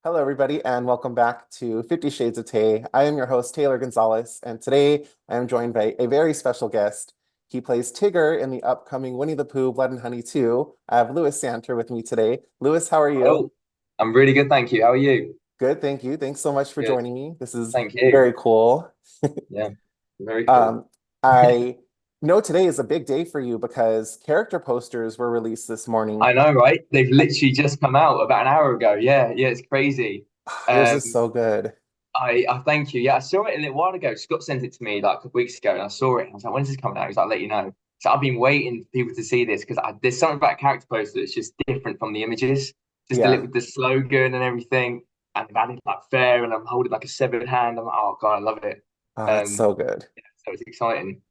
Hello, everybody, and welcome back to 50 Shades of Tay. I am your host, Taylor Gonzalez, and today I am joined by a very special guest. He plays Tigger in the upcoming Winnie the Pooh Blood and Honey 2. I have Lewis Santer with me today. Lewis, how are you? Oh, I'm really good, thank you. How are you? Good, thank you. Thanks so much for Good. joining me. This is Thank you. very cool. Yeah, very cool. Um, I know today is a big day for you because character posters were released this morning. I know, right? They've literally just come out about an hour ago. Yeah, it's crazy. Yours is Um, so good. I thank you. Yeah, I saw it a little while ago. Scott sent it to me like a couple weeks ago, and I saw it. I was like, "When's this coming out?" He's like, "I'll let you know." So I've been waiting for people to see this because there's something about a character poster that's just different from the images. Just the Yeah, little the slogan and everything, and they've added like fair, and I'm holding like a severed hand. I'm like, "Oh God, I love it." it's Um, so good. yeah, so it's exciting.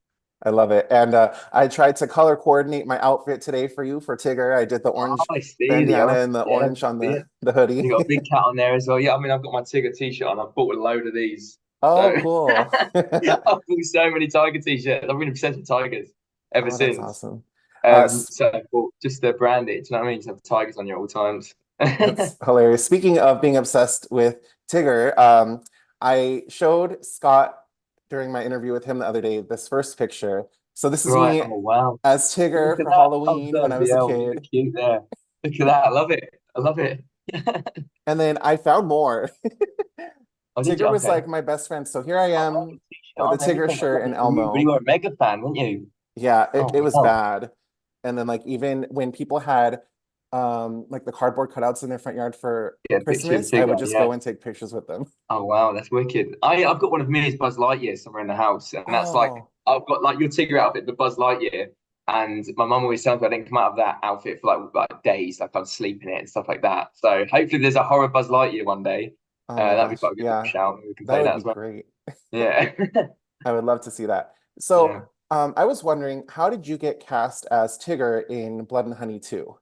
I love it. And I tried to color coordinate my outfit today for you for Tigger. I did the Oh, orange I see the bandana art. and the Yeah, orange on yeah. the hoodie. You got a big cat on there as well. Yeah, I mean, I've got my Tigger t-shirt on. I've bought a load of these. Oh, So cool. I've bought so many Tiger t-shirts. I've been obsessed with tigers ever Oh, that's since. awesome. S- So I bought just to brand it. Do you know what I mean? Just have tigers on you at all times. that's hilarious. Speaking of being obsessed with Tigger, I showed Scott during my interview with him the other day this first picture. So this is Right. me Oh, wow. as Look Tigger at for that. Oh, Halloween when I bloody was a hell. You look kid. cute there. Look at that. I love it. I love it. And then I found more. Oh, did you? Tigger was Okay. like my best friend. So here I Oh, wow, the am t-shirt with a on and Tigger everything. I shirt love and it. You Elmo. were a mega fan, weren't you? Yeah, it Oh, was wow. bad. And then like even when people had like the cardboard cutouts in their front yard for Yeah, picture of Christmas, I would Tigger. just Yeah. go and take pictures with them. Oh wow, that's wicked. I've got one of Minnie's Buzz Lightyear somewhere in the house, and that's like Oh, I've got like your Tigger outfit, but Buzz Lightyear. And my mum always tells me I didn't come out of that outfit for like days, like I'd sleep in it and stuff like that. So hopefully there's a horror Buzz Lightyear one day. oh my That'd be gosh. quite a good little Yeah, shout. We can that play would that be as well. great. Yeah. I would love to see that. Yeah. So, I was wondering, how did you get cast as Tigger in Blood and Honey 2?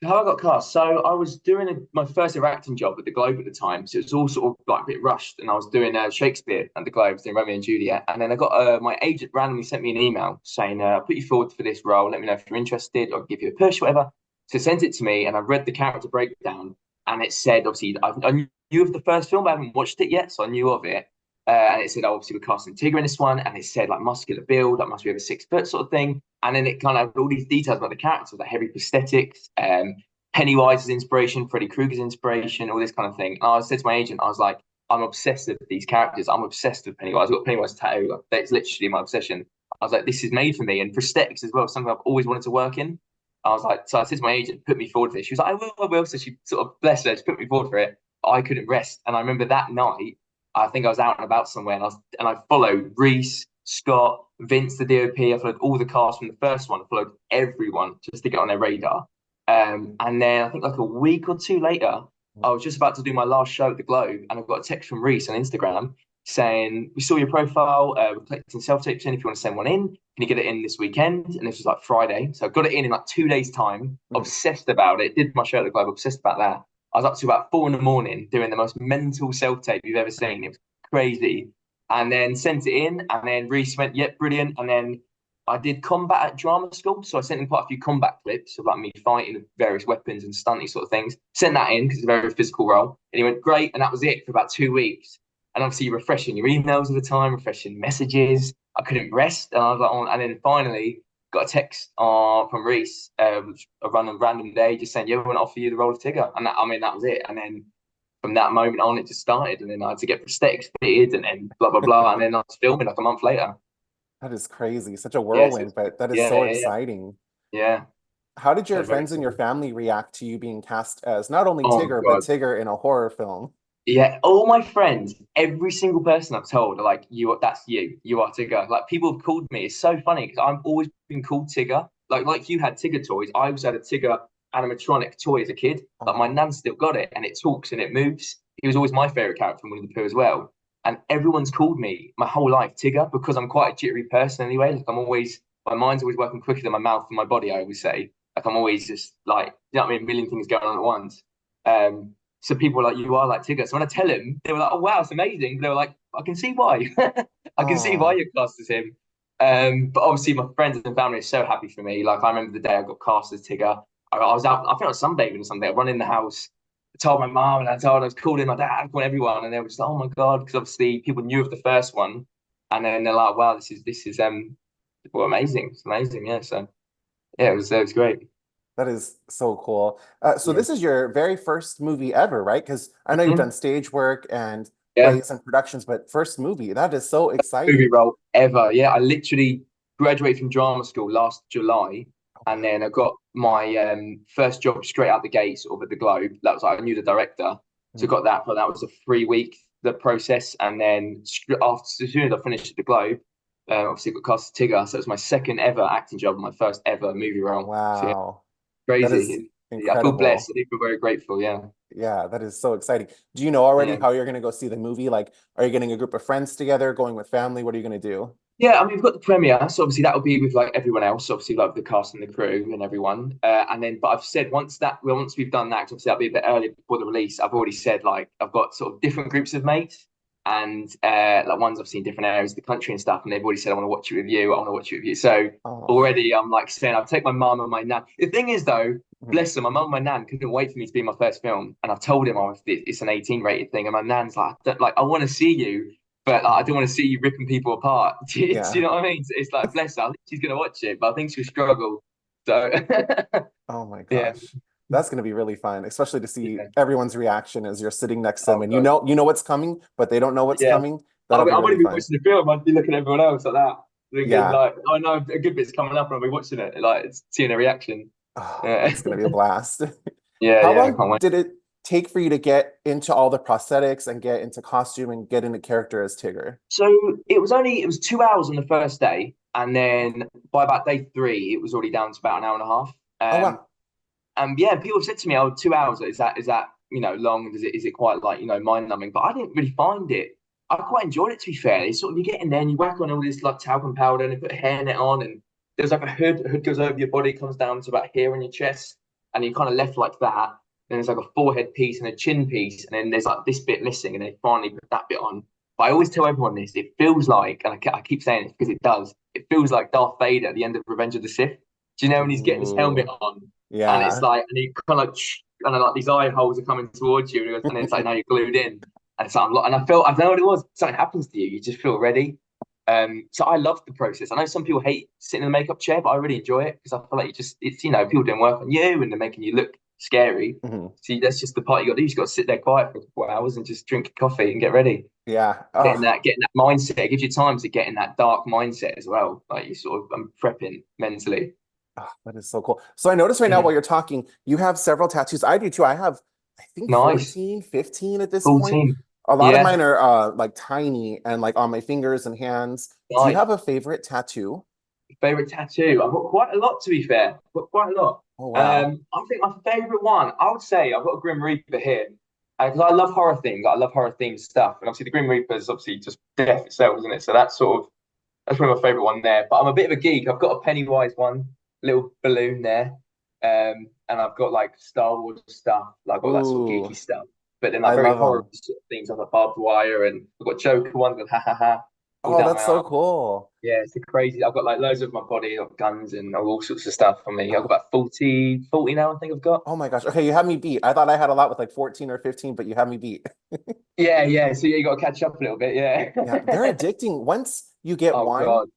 How I got cast. So I was doing my first ever acting job at the Globe at the time. So it was all sort of like a bit rushed. And I was doing Shakespeare at the Globe, doing Romeo and Juliet. And then I got my agent randomly sent me an email saying, I'll put you forward for this role. Let me know if you're interested or give you a push, whatever. So sent it to me and I read the character breakdown. And it said, obviously, I knew of the first film, but I haven't watched it yet. So I knew of it. And it said, oh, obviously, we're casting Tigger in this one. And it said, like, muscular build, like, must be over 6 foot sort of thing. And then it kind of had all these details about the character, like heavy prosthetics, Pennywise's inspiration, Freddy Krueger's inspiration, all this kind of thing. And I said to my agent, I was like, I'm obsessed with these characters. I'm obsessed with Pennywise. I've got Pennywise tattoo. That's literally my obsession. I was like, this is made for me. And prosthetics as well, something I've always wanted to work in. I was like, so I said to my agent, put me forward for this. She was like, I will. So she sort of, bless her, she put me forward for it. I couldn't rest. And I remember that night, I think I was out and about somewhere and I followed Reese, Scott, Vince, the DOP. I followed all the cast from the first one. I followed everyone just to get on their radar. And then I think like a week or two later, I was just about to do my last show at the Globe, and I got a text from Reese on Instagram saying, "We saw your profile. We're collecting self tapes in. If you want to send one in, can you get it in this weekend?" And this was like Friday, so I got it in like 2 days' time. Mhm. Obsessed about it. Did my show at the Globe. Obsessed about that. I was up to about 4 in the morning doing the most mental self tape you've ever seen. It was crazy. And then sent it in, and then Reese went, "Yep, brilliant." And then I did combat at drama school, so I sent in quite a few combat clips of like me fighting with various weapons and stunty sort of things. Sent that in because it's a very physical role, and he went great, and that was it for about 2 weeks. And obviously, you're refreshing your emails all the time, refreshing messages. I couldn't rest, and I was like, oh, and then finally got a text from Reese, a random day, just saying, "Yeah, we want to offer you the role of Tigger," and that, I mean, that was it. And then from that moment on, it just started, and then I had to get prosthetics fitted, and then blah blah blah, and then I was filming like a month later. That is crazy. Such a Yeah, so whirlwind, but that is yeah, so yeah, yeah. exciting. Yeah. How did So your very friends and your cool. family react to you being cast as not only Oh Tigger, but God. Tigger in a horror film? Yeah. All my friends, every single person I've told are like, that's you. You are Tigger. Like people have called me. It's so funny because I've always been called Tigger. Like you had Tigger toys. I also had a Tigger animatronic toy as a kid. Like my Oh, nan still got it and it talks and it moves. He was always my favorite character from Winnie the Pooh as well. And everyone's called me my whole life Tigger because I'm quite a jittery person anyway. Like I'm always my mind's always working quicker than my mouth and my body, I always say. Like I'm always just like, you know what I mean, a million things going on at once. So people were like, you are like Tigger. So when I tell them, they were like, oh wow, it's amazing. They were like, I can see why. I can see why oh, you're cast as him. But obviously my friends and family are so happy for me. Like I remember the day I got cast as Tigger. I was out, I think I was sunbathing or something. I run in the house. told my mom and I was calling my dad, calling everyone, and they were just like, oh my God, because obviously people knew of the first one, and then they're like, wow, this is well, amazing. It's amazing, yeah. So yeah, it was great. That is so cool. So Yeah. this is your very first movie ever, right? Because I know you've Mhm. done stage work and Yeah. plays and productions, but first movie, that is so Movie exciting. role ever. Yeah, I literally graduated from drama school last July, Oh, and wow. then I got my first job straight out the gate, sort of at the Globe. That was like I knew the director, so Mhm. got that. But that was a 3 week the process, and then after as soon as I finished at the Globe, obviously got cast as Tigger. So it was my second ever acting job, my first ever movie role. So yeah, Wow. That is crazy. I feel blessed. incredible. I feel very grateful. Yeah, Yeah, that is so exciting. Do you know already yeah. how you're going to go see the movie? Like, are you getting a group of friends together, going with family? What are you going to do? Yeah, I mean, we've got the premiere, so obviously that'll be with like everyone else, obviously like the cast and the crew and everyone. And then, but I've said once we've done that, 'cause obviously that'll be a bit early before the release. I've already said like I've got sort of different groups of mates, and like ones I've seen different areas of the country and stuff, and they've already said I want to watch it with you. I want to watch it with you. So Oh, already I'm like saying I'll take my mum and my nan. The thing is though, mhm. bless them, my mum and my nan couldn't wait for me to be in my first film, and I've told him it's an 18 rated thing, and my nan's like, I want to see you. But like, I don't Oh, want to see you ripping people apart. Do you yeah. know what I mean? It's like, bless her. I think she's gonna watch it, but I think she'll struggle. So Oh my yeah, gosh. That's going to be really fun, especially to see yeah. everyone's reaction as you're sitting next to them Oh and god, you know what's coming, but they don't know what's yeah. coming. That'll I be wouldn't really be fun. watching the film. I'd be looking at everyone else like that, thinking Yeah. like, I know a good bit's coming up, and I'll be watching it, like seeing a reaction. Oh, Yeah, that's going to be a blast. yeah, How yeah. I long can't wait. did it take for you to get into all the prosthetics and get into costume and get into character as Tigger? So it was 2 hours on the first day, and Okay. then by about day three, it was already down to about an hour and a half. Oh, Um, wow. And yeah, people have said to me, "Oh, 2 hours is that long? Is it quite like mind numbing?" But I didn't really find it. I quite enjoyed it to be fair. It's sort of you get in there and you whack on all this like talcum powder and you put a hairnet on and there's like a hood. A hood goes over your body, comes down to about here on your chest, and you're kind of left like that. Then there's like a forehead piece and a chin piece, and then there's like this bit missing, and they finally put that bit on. But I always tell everyone this: it feels like, and I keep saying it because it does. It feels like Darth Vader at the end of Revenge of the Sith. Do you know when he's getting his helmet Ooh, on? And it's yeah. like, and he kind of like, and then like these eye holes are coming towards you, and, and then it's like now you're glued in, and so I'm like, and I don't know what it was. Something happens to you, you just feel ready. So I love the process. I know some people hate sitting in the makeup chair, but I really enjoy it because I feel like it's people doing work on you and they're making you look scary. Mhm. See, that's just the part you got to do. You just got to sit there quiet for 4 hours and just drink coffee and get ready. Yeah. Getting Oh, that, getting that mindset, it gives you time to get in that dark mindset as well. Like you sort of, I'm prepping mentally. oh, that is so cool. So I notice right now Yeah. while you're talking, you have several tattoos. I do too. I have, I think Nice. 14, 15 at this Full point. team. A lot of Yeah. mine are like tiny and like on my fingers and hands. Do you Nice. have a favorite tattoo? Favorite tattoo? I've got quite a lot to be fair. I've got quite a lot. Oh, wow. I think my favorite one, I would say I've got a Grim Reaper here. Because I love horror things. I love horror themed stuff. And obviously the Grim Reaper is obviously just death itself, isn't it? So that's probably my favorite one there. But I'm a bit of a geek. I've got a Pennywise one, little balloon there. And I've got like Star Wars stuff, like all that sort of Ooh, geeky stuff. But then like I very love horror them. sort of things like barbed wire and I've got Joker ones with ha ha ha all Oh, down my that's so arm. cool. Yeah, it's crazy. I've got like loads of my body, like guns and all sorts of stuff on me. I've got about 40 now, I think I've got. Oh my gosh. Okay, you have me beat. I thought I had a lot with like 14 or 15, but you have me beat. Yeah, yeah. So yeah, you got to catch up a little bit. Yeah, they're Yeah. addicting. Once you get Oh one, God.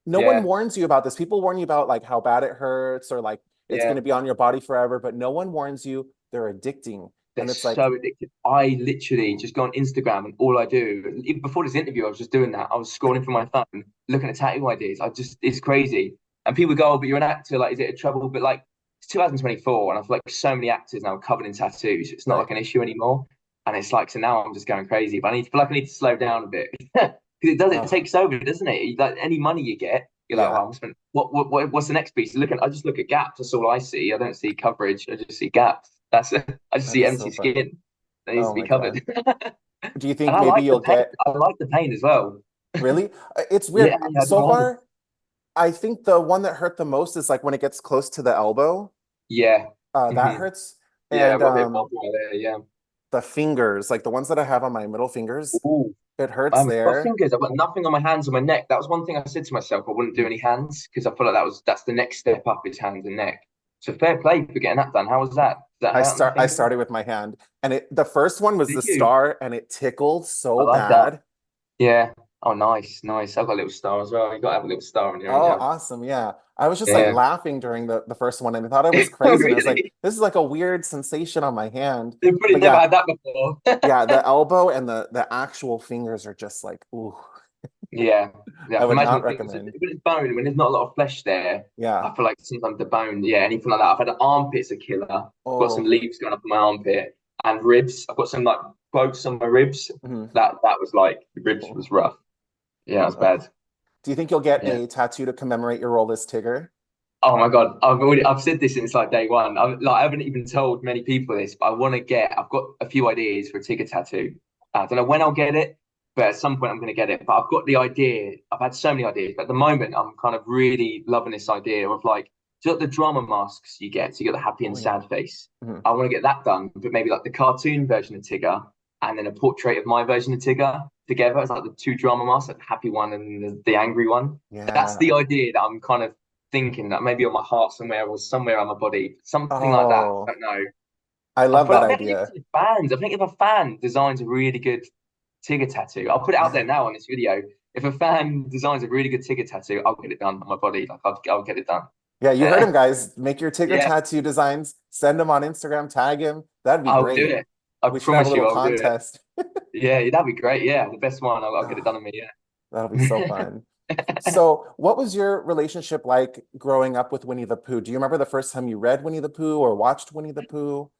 no one Yeah, warns you about this. People warn you about like how bad it hurts or like it's going yeah. to be on your body forever, but no one warns you they're addicting. They're And it's like, so addictive. I literally oh, just go on Instagram and all I do, even before this interview, I was just doing that. I was scrolling through my phone, looking at tattoo ideas. It's crazy. And people go, oh, but you're an actor. Like, is it a trouble? But like, it's 2024, and I feel like so many actors now are covered in tattoos. It's not right. like an issue anymore. And it's like, so now I'm just going crazy. But feel like I need to slow down a bit because it Oh, takes over, doesn't it? Like any money you get, you're like, yeah, well, I'm spending, what's the next piece? I just look at gaps. That's all I see. I don't see coverage. I just see gaps. I just that see is so empty funny. skin that needs Oh to be my covered. God. Do you And think I maybe like the you'll pain. get I like the pain as well. really? It's Yeah, weird. yeah, I don't So mind it. far, I think the one that hurt the most is like when it gets close to the elbow. Yeah. That Hmm. hurts. Yeah, And I've got a bit of barbed wire there. Yeah. the fingers, like the ones that I have on my middle fingers, Ooh. it I hurts haven't got there. fingers. I've got nothing on my hands or my neck. That was one thing I said to myself. I wouldn't do Mhm. any hands because I feel like that's the next step up is hands and neck. So fair play for getting that done. How was that? Does that hurt on the I finger? started with my hand, and the first one was Did the you? star, and it tickled I so like that. bad. Yeah. Oh, nice, nice. I've got a little star as well. You got to have a little star on your, Oh, yeah. awesome. Yeah. I was just like Yeah. laughing during the first one and I thought it was Oh, crazy. And I was like, really? this is like a weird sensation on my hand. They've probably But never yeah, had that before. yeah, the elbow and the actual fingers are just like, ooh, Yeah. Yeah. I I can would imagine not the things recommend. when it's bone, when there's not a lot of flesh there. Yeah. I feel like sometimes the bone, yeah, anything like that. I've had an armpit's a killer. I've got some Oh, leaves going up in my armpit and ribs. I've got some like quotes on my ribs. mhm. That was like the ribs Oh, was rough. Yeah, it was oh. bad. Do you think you'll get Yeah. a tattoo to commemorate your role as Tigger? Oh my God, I've said this since like day one. I haven't even told many people this, but I want to get. I've got a few ideas for a Tigger tattoo. I don't know when I'll get it, but at some point I'm going to get it. But I've got the idea. I've had so many ideas, but at the moment I'm kind of really loving this idea of like, do you know the drama masks you get? So you get the happy Oh and yeah. sad face. Mhm. I want to get that done, but maybe like the cartoon version of Tigger, and then a portrait of my version of Tigger together. It's like the two drama masks, like the happy one and the angry one. That's the Yeah. idea that I'm kind of thinking that maybe on my heart somewhere or somewhere on my body, something like that. I Oh, don't know. I I love feel that like maybe even idea. to the fans. I think if a fan designs a really good Tigger tattoo, I'll put it out there Yeah. now on this video. If a fan designs a really good Tigger tattoo, I'll get it done on my body. Like I'll get it done. Yeah, you heard him, guys. Make your Tigger Yeah, tattoo designs, send them on Instagram, tag him. That'd be I'll do great. it. I We should have a promise little you, I'll do it. contest. Yeah, that'd be great. Yeah, the best one. I'll get it Ah, done on me. that'll be so Yeah. fun. So, what was your relationship like growing up with Winnie the Pooh? Do you remember the first time you read Winnie the Pooh or watched Winnie the Pooh?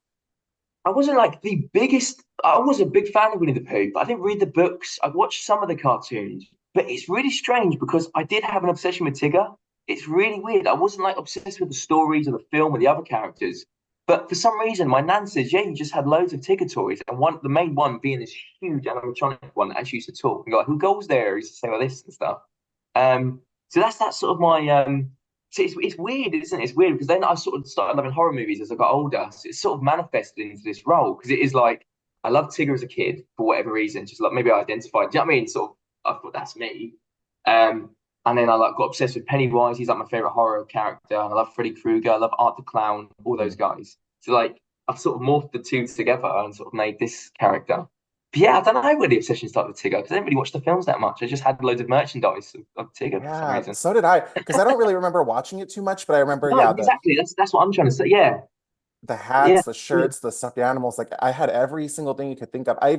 I wasn't like the biggest. I was a big fan of Winnie the Pooh, but I didn't read the books. I watched some of the cartoons, but it's really strange because I did have an obsession with Tigger. It's really weird. I wasn't like obsessed with the stories or the film or the other characters, but for some reason, my nan says, "Yeah, you just had loads of Tigger toys," and the main one being this huge animatronic one that actually used to talk and go, like, "Who goes there?" He used to say all this and stuff. So that's sort of my So it's weird, isn't it? It's weird because then I sort of started loving horror movies as I got older. So it's sort of manifested into this role because it is like I loved Tigger as a kid for whatever reason. Just like maybe I identified. Do you know what I mean? Sort of, I thought that's me. And then I like got obsessed with Pennywise. He's like my favorite horror character, and I love Freddy Krueger. I love Art the Clown. All those Mhm. guys. So like I've sort of morphed the two together and sort of made this character. But yeah, I don't know where the obsession started with Tigger because I didn't really watch the films that much. I just had loads of merchandise of Tigger for some Yeah, reason. so did I. Because I don't really remember watching it too much, but I remember, No, yeah, exactly. That's what I'm trying to say. Yeah, the yeah, hats, the shirts, the stuffed animals. Like I had every single thing you could think of. I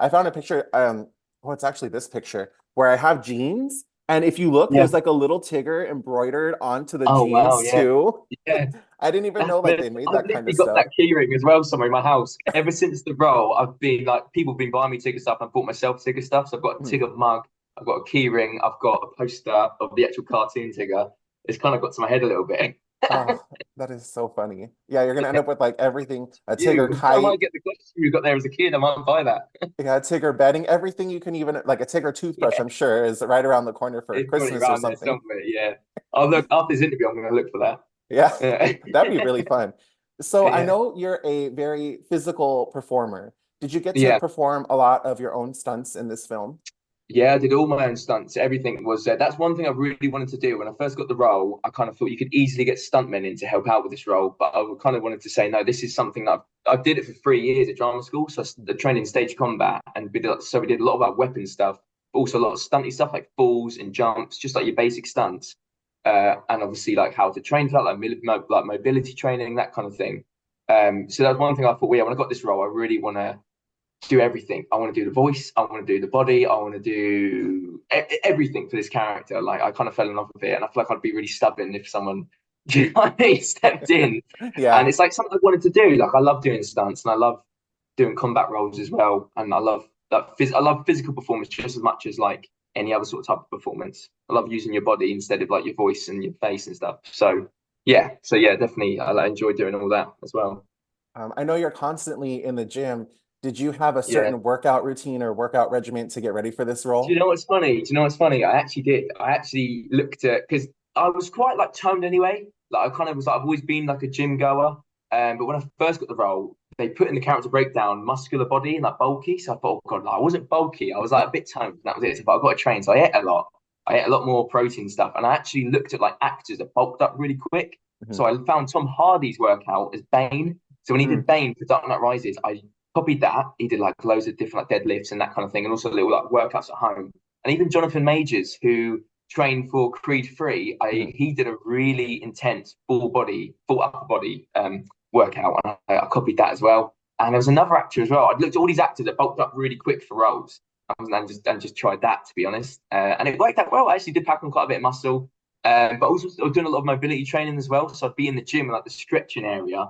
found a picture, oh, it's actually this picture where I have jeans. And if you look, yeah. there's like a little Tigger embroidered onto the Oh wow, jeans yeah, too. yeah. I didn't even That's know like the, they made I've that kind literally of got stuff. that keyring as well somewhere in my house. Ever since the role, I've been like people have been buying me Tigger stuff. I bought myself Tigger stuff. So I've got a Mhm. Tigger mug. I've got a keyring. I've got a poster of the actual cartoon Tigger. It's kind of got to my head a little bit. Oh, that is so funny. Yeah, you're gonna end up with like everything, a Tigger You, I kite, might get the costume you got there as a kid. I might buy that. yeah, a Tigger bedding, everything you can even like a Tigger toothbrush, Yeah, I'm sure, is right around the corner for it's probably Christmas or around there something. somewhere. Yeah, I'll look after this interview. I'm going to look for that. Yeah, Yeah, that'd be really fun. So I yeah. know you're a very physical performer. Did you get to Yeah, perform a lot of your own stunts in this film? yeah, I did all my own stunts. Everything was that's one thing I really wanted to do. When I first got the role, I kind of thought you could easily get stuntmen in to help out with this role, but I kind of wanted to say no. This is something that I did it for 3 years at drama school, so the training stage combat, and we did a lot about weapon stuff, but also a lot of stunty stuff like falls and jumps, just like your basic stunts, and obviously like how to train for that, like mobility training, that kind of thing. So that's one thing I thought. Well, yeah, when I got this role, I really want to do everything. I want to do the voice. I want to do the body. I want to do everything for this character. Like I kind of fell in love with it, and I feel like I'd be really stubborn if someone, do you know what I mean, stepped in. And Yeah. it's like something I wanted to do. Like I love doing stunts, and I love doing combat roles as well. And I love that. I love physical performance just as much as like any other sort of type of performance. I love using your body instead of like your voice and your face and stuff. So yeah, definitely, I enjoy doing all that as well. I know you're constantly in the gym. Did you have a Yeah. certain workout routine or workout regimen to get ready for this Do you role? know what's funny? Do you know what's funny? I actually did. I actually looked at because I was quite like toned anyway. Like I kind of was like I've always been like a gym goer. But when I first got the role, they put in the character breakdown muscular body and like bulky. So I thought, oh God, like, I wasn't bulky. I was like a bit toned. And that was it. So, but I got to train. So I ate a lot. I ate a lot more protein stuff. And I actually looked at like actors that bulked up really quick. Mhm. So I found Tom Hardy's workout as Bane. So when he Mm, did Bane for Dark Knight Rises, I copied that. He did like loads of different like deadlifts and that kind of thing, and also little like workouts at home. And even Jonathan Majors, who trained for Creed 3, mm. he did a really intense full upper body workout, and I copied that as well. And there was another actor as well. I looked at all these actors that bulked up really quick for roles, and just tried that, to be honest. And it worked out well. I actually did pack on quite a bit of muscle, but also I was doing a lot of mobility training as well. So I'd be in the gym in like the stretching area,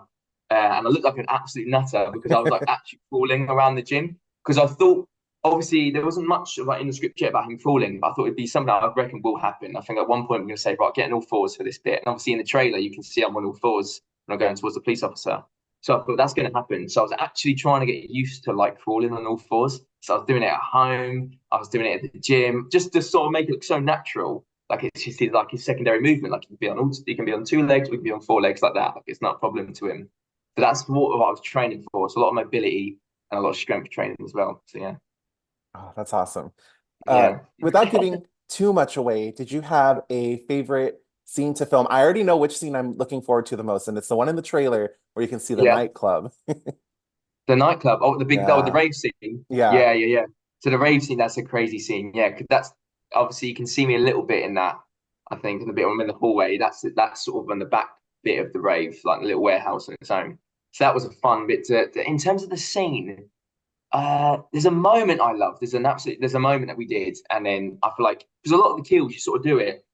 and I looked like an absolute nutter because I was like actually crawling around the gym because I thought obviously there wasn't much like in the script yet about him falling, but I thought it'd be something that I reckon will happen. I think at one point I'm going to say, right, getting all fours for this bit, and obviously in the trailer you can see I'm on all fours when I'm going towards the police officer. So I thought that's going to happen. So I was actually trying to get used to like crawling on all fours. So I was doing it at home. I was doing it at the gym, just to sort of make it look so natural. Like it's just like his secondary movement. Like he can be on two legs, we can be on four legs like that. Like it's not a problem to him. So that's what I was training for. So a lot of mobility and a lot of strength training as well. So yeah, Oh, that's awesome. yeah, Without giving too much away, did you have a favorite scene to film? I already know which scene I'm looking forward to the most, and it's the one in the trailer where you can see the yeah. nightclub. The nightclub. Oh, the Yeah, rave scene. yeah. Yeah, yeah, yeah. So the rave scene, that's a crazy scene. Yeah, because that's obviously you can see me a little bit in that. I think in the bit when I'm in the hallway. That's sort of on the back bit of the rave, like a little warehouse on its own. So that was a fun bit in terms of the scene. There's a moment I love. There's a moment that we did, and then I feel like because a lot of the kills you sort of do it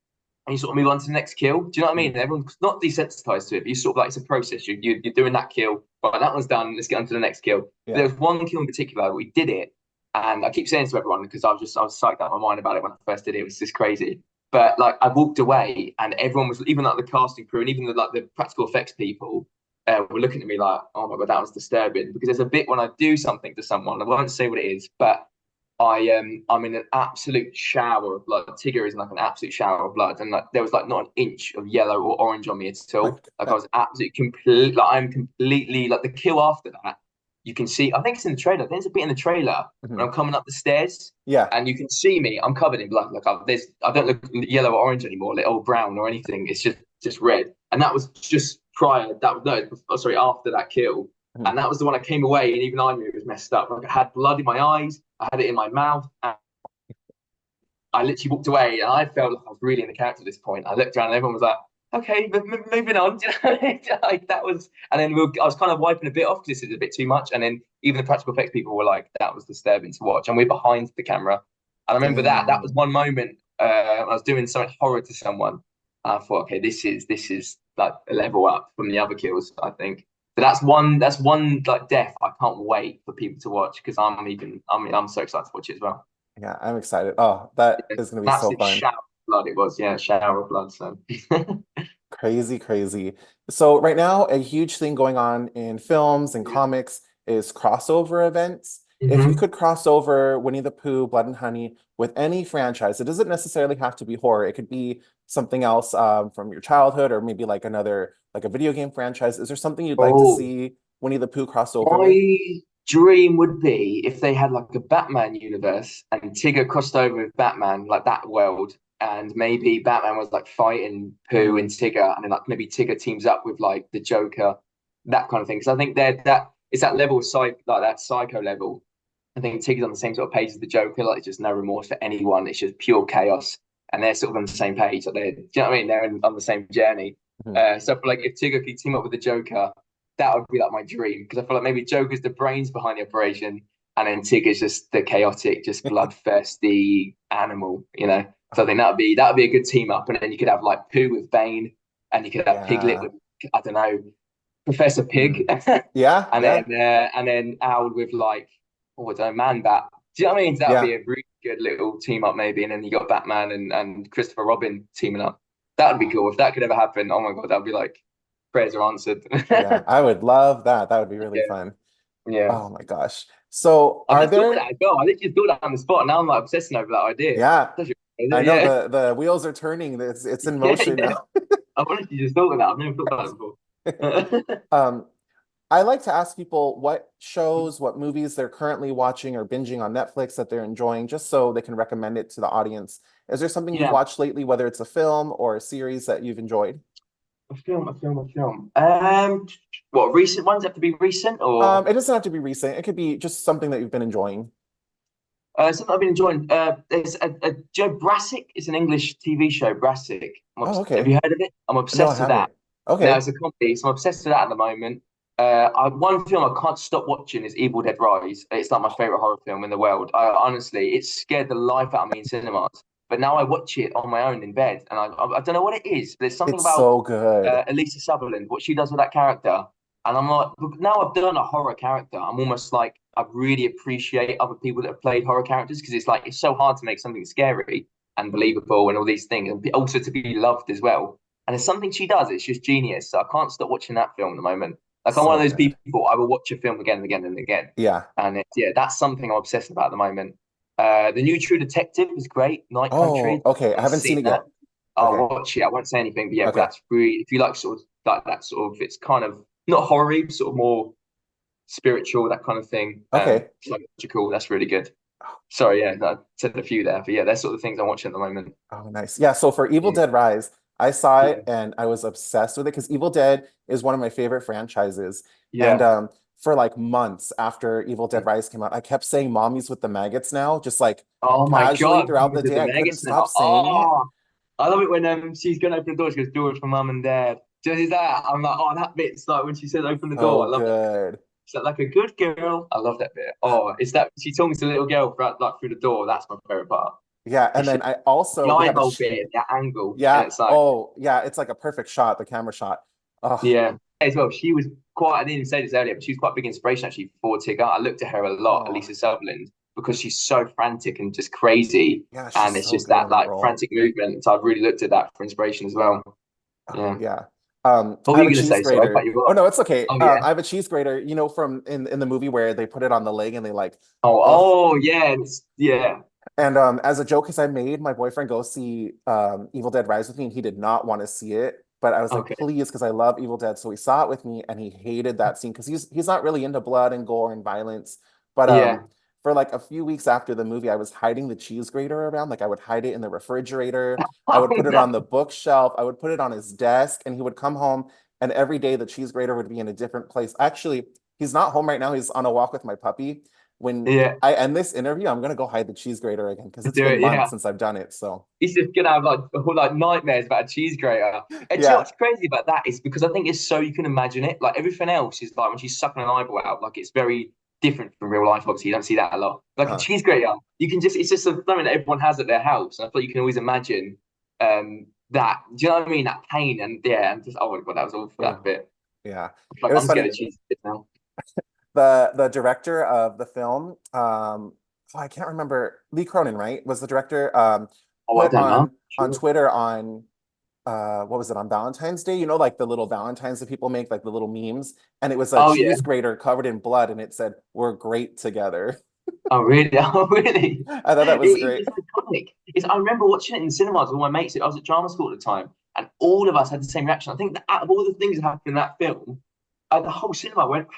and you sort of move on to the next kill. Do you know what I mean? Mm, Everyone's not desensitized to it, but you sort of like it's a process. You're doing that kill. Right, that one's done. Let's get on to the next kill. But there yeah. was one kill in particular where we did it, and I keep saying to everyone because I was psyched out of my mind about it when I first did it. It was just crazy. But like I walked away, and everyone was even like the casting crew and even the practical effects people were looking at me like, "Oh my god, that was disturbing." Because there's a bit when I do something to someone, I won't say what it is, but I'm in an absolute shower of blood. Tigger is in like an absolute shower of blood, and like there was like not an inch of yellow or orange on me at all. Like I was absolutely complete. Like I'm completely like the kill after that. You can see. I think it's in the trailer. There's a bit in the trailer when Mhm. I'm coming up the stairs, Yeah. and you can see me. I'm covered in blood. Like I don't look yellow or orange anymore, like, or brown or anything. It's just red. And that was just prior. That was no, oh, sorry, after that kill. Mhm. And that was the one I came away, and even I knew it was messed up. Like I had blood in my eyes, I had it in my mouth, and I literally walked away, and I felt like I was really in the character at this point. I looked around, and everyone was like, "Okay, moving on." Do you know what I mean? Like that was, and then I was kind of wiping a bit off because this is a bit too much. And then even the practical effects people were like, "That was disturbing to watch." And we're behind the camera, and I remember that was Dang. one moment I was doing something horror to someone. And I thought, okay, this is like a level up from the other kills, I think. But that's one like death I can't wait for people to watch because I'm so excited to watch it as well. Yeah, I'm excited. Oh, that An is going to be so absolute fun. shower of blood it was, yeah, shower of blood. So Crazy, crazy. So right now, a huge thing going on in films and yeah. comics is crossover events. If you Hmm. could cross over Winnie the Pooh, Blood and Honey with any franchise, it doesn't necessarily have to be horror. It could be something else from your childhood or maybe like another, like a video game franchise. Is there something you'd like to Oh, see Winnie the Pooh cross over with? my dream would be if they had like a Batman universe and Tigger crossed over with Batman, like that world, and maybe Batman was like fighting Pooh and Mm, Tigger, and then like maybe Tigger teams up with like the Joker, that kind of thing. Because I think that it's that level of like that psycho level. I think Tigger's on the same sort of page as the Joker, like just no remorse for anyone. It's just pure chaos, and they're sort of on the same page. Like do you know what I mean? They're on the same journey. mhm. So for like if Tigger could team up with the Joker, that would be like my dream because I feel like maybe Joker's the brains behind the operation, and then Tigger's just the chaotic, just bloodthirsty animal. So I think that would be a good team up, and then you could have like Pooh with Bane, and you could have Piglet Yeah. with I don't know Professor Pig, Mm. Yeah, yeah, and then Owl with like oh I don't know Man Bat. Do you know what I mean? That would be yeah. a really good little team up maybe, and then you got Batman and Christopher Robin teaming up. That would be cool if that could ever happen. Oh my god, that would be like prayers are answered. Yeah, I would love that. That would be really Yeah, fun. yeah. Oh my gosh. So I've are just thought of there, that as well. I literally just thought that on the spot. Now I'm like obsessing over that idea. yeah, Such a- I know Yeah, the wheels are turning. It's in yeah, motion yeah. now. I've honestly just thought of that. I've never thought about it before. Um, I like to ask people what shows, what movies they're currently watching or binging on Netflix that they're enjoying, just so they can recommend it to the audience. Is there something you've Yeah, watched lately, whether it's a film or a series that you've enjoyed? a film. What recent ones have to be recent or It doesn't have to be recent. It could be just something that you've been enjoying. something I've been enjoying? There's a Joe Brassic. It's an English TV show. Brassic. Oh, Have okay. you heard of it? I'm No, I obsessed with that. haven't. No, Okay. it's a comedy, so I'm obsessed with that at the moment. One film I can't stop watching is Evil Dead Rise. It's like my favorite horror film in the world. Honestly, it scared the life out of me in cinemas. But now I watch it on my own in bed, and I don't know what it is. But there's something It's about so good. Elisa Sutherland, what she does with that character, and I'm like, now I've done a horror character. I'm almost like I really appreciate other people that have played horror characters because it's like it's so hard to make something scary and believable and all these things, and also to be loved as well. And there's something she does, it's just genius. So I can't stop watching that film at the moment. Like I'm one So of those good. people, I will watch a film again and again and again. Yeah. And yeah, that's something I'm obsessed about at the moment. The new True Detective is great. Night Oh, Country. okay. I I've haven't seen seen it that. yet. I'll Okay. watch it. I won't say anything, but yeah, but Okay. that's really if you like sort of like that sort of it's kind of not horror sort of more spiritual, that kind of thing. Okay. Psychological, that's really good. Sorry, yeah, I said a few there, but yeah, they're sort of things I'm watching at the moment. Oh, nice. Yeah, so for Evil Yeah, Dead Rise, I saw yeah, it and I was obsessed with it because Evil Dead is one of my favorite franchises. And yeah. for like months after Evil Dead Rise came out, I kept saying mommies with the maggots now, just like Oh my casually God, throughout the with day. the I couldn't Megas stop now. saying it. Oh, I love it when she's gonna open the door. She goes, "Do it for mum and dad." Just that. I'm like, oh, that bit's like when she says, "Open the door." So I love that bit. good. She's like a good girl. I love that bit. Oh, it's that she talks to the little girl through the door. That's my favorite part. Yeah, and It's then just I the also we have a eyeball bit, the angle, and yeah. it's like, Oh, yeah, it's like a perfect shot, the camera shot. Oh, yeah. As well, she was quite. I didn't even say this earlier, but she was quite a big inspiration actually for Tigger. I looked at her a lot, oh, Elisa Sutherland, because she's so frantic and just crazy, yeah, she's and it's so just good in that that like role. frantic movement. So I've really looked at that for inspiration as well. Oh, Yeah. yeah. What I were have you a gonna cheese say? Sorry, I cut grater. you Oh off. no, it's okay. Oh yeah. I have a cheese grater, from in the movie where they put it on the leg and they like, Oh ugh. oh yeah. Yeah. And as a joke, as I made my boyfriend go see Evil Dead Rise with me, and he did not want to see it. But I was like, Okay. please, because I love Evil Dead. So he saw it with me and he hated that scene because he's not really into blood and gore and violence. But Yeah. for like a few weeks after the movie, I was hiding the cheese grater around. Like I would hide it in the refrigerator. I Oh would put it no. on the bookshelf. I would put it on his desk, and he would come home, and every day the cheese grater would be in a different place. Actually, he's not home right now. He's on a walk with my puppy. When Yeah. I end this interview, I'm gonna go hide the cheese grater again because it's Do been it. months Yeah. since I've done it. So He's just gonna have like whole like nightmares about a cheese grater. And do you know yeah, what's crazy about that is because I think it's so you can imagine it. Like everything else is like when she's sucking an eyeball out, like it's very different from real life. Obviously, you don't see that a lot. Like a uh, cheese grater, you can just it's just something that everyone has at their house. And I thought you can always imagine that. Do you know what I mean? That pain and yeah, and just oh my god, that was awful that oh, bit. yeah. Like It was I'm funny. scared of cheese now. The director of the film, oh, I can't remember. Lee Cronin, right? Was the director. Oh, I Put don't know. on Sure. Twitter on what was it, on Valentine's Day? You know, like the little Valentines that people make, like the little memes, and it was a Oh yeah. cheese grater covered in blood, and it said, "We're great together." Oh really? Oh really? I thought that was great. It's iconic. I remember watching it in the cinemas with my mates. I was at drama school at the time, and all of us had the same reaction. I think that out of all the things that happened in that film, the whole cinema went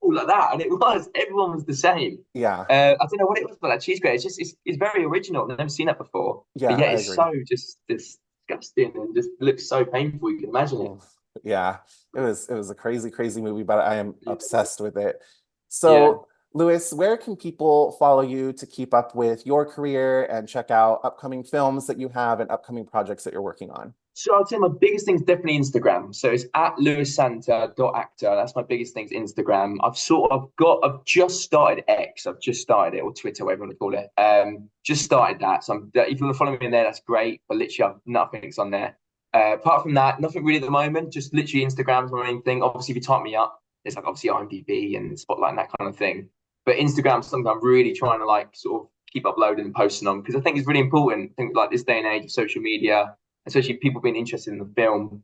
all like that, and it was everyone was the same. Yeah, I don't know what it was, but that cheese grater. It's very original. I've never seen that before, but yeah, yeah, I it's agree. so just disgusting and just looks so painful. You can imagine it. Oh, yeah, it was a crazy, crazy movie, but I am obsessed with it. Yeah. So, Lewis, where can people follow you to keep up with your career and check out upcoming films that you have and upcoming projects that you're working on? So I'd say my biggest thing is definitely Instagram. So it's at lewissanter.actor. That's my biggest thing is Instagram. I've just started X. I've just started it, or Twitter, whatever you want to call it. Just started that. So if you want to follow me in there, that's great. But literally, nothing's on there. Apart from that, nothing really at the moment. Just literally Instagram's my main thing. Obviously, if you type me up, it's like obviously IMDb and Spotlight and that kind of thing. But Instagram's something I'm really trying to like sort of keep uploading and posting on because I think it's really important. I think like this day and age of social media, especially people being interested in the film,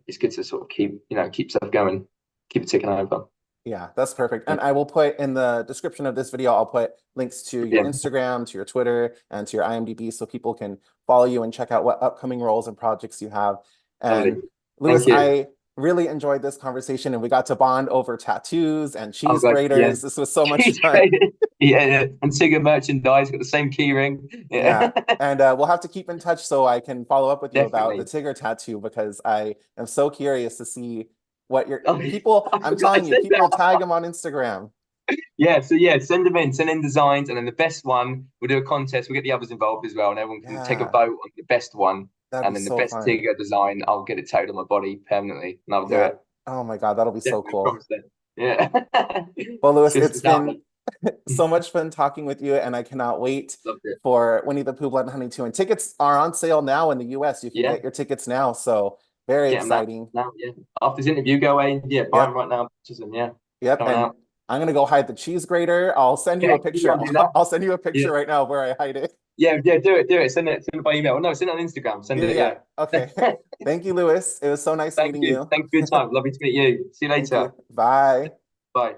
it's good to sort of keep stuff going, keep it ticking over. Yeah, that's perfect. Yeah, And I will put in the description of this video, I'll put links to your yeah, Instagram, to your Twitter, and to your IMDb so people can follow you and check out what upcoming roles and projects you have. lovely. And Lewis, Thank you. I really enjoyed this conversation and we got to bond over tattoos and Oh cheese god, yeah, graters. This was so much he's fun. great. Yeah, yeah, and Tigger merchandise got the same key ring. Yeah. Yeah, And we'll have to keep in touch so I can follow up with you about the definitely. Tigger tattoo because I am so curious to see what your Oh, people, I I'm forgot I telling you, said people that. tag them on Instagram. Yeah, so yeah, send in designs, and then the best one, we'll do a contest. We'll get the others involved as well, and everyone can take a Yeah, vote on the best one, that'd be and then the so best fun. Tigger design, I'll get it tattooed on my body permanently, and I'll do Yeah. it. Oh my God, that'll be so Definitely cool. promise that. Yeah. Well, Lewis, it's It's out been so much fun talking with you, and I cannot wait there. Loved it. for Winnie the Pooh Blood and Honey 2. And tickets are on sale now in the US. You can Yeah, get your tickets now. So very get them now. exciting. Now, yeah. After this interview, go away. Yeah, buy them Yep. right now. Purchase them. Yeah, Yep. coming And out. I'm gonna go hide the cheese grater. I'll send you Yeah, a you go picture. and do that. I'll send you a Yeah, picture right now of where I hide it. yeah. Do it. Send it by email. No, send it on Instagram. Send Yeah, it. yeah. Yeah. Okay. Thank you, Lewis. It was so nice Thank meeting you. you. Thanks for your time. Lovely to meet you. See you Thank later. you. Bye. Bye.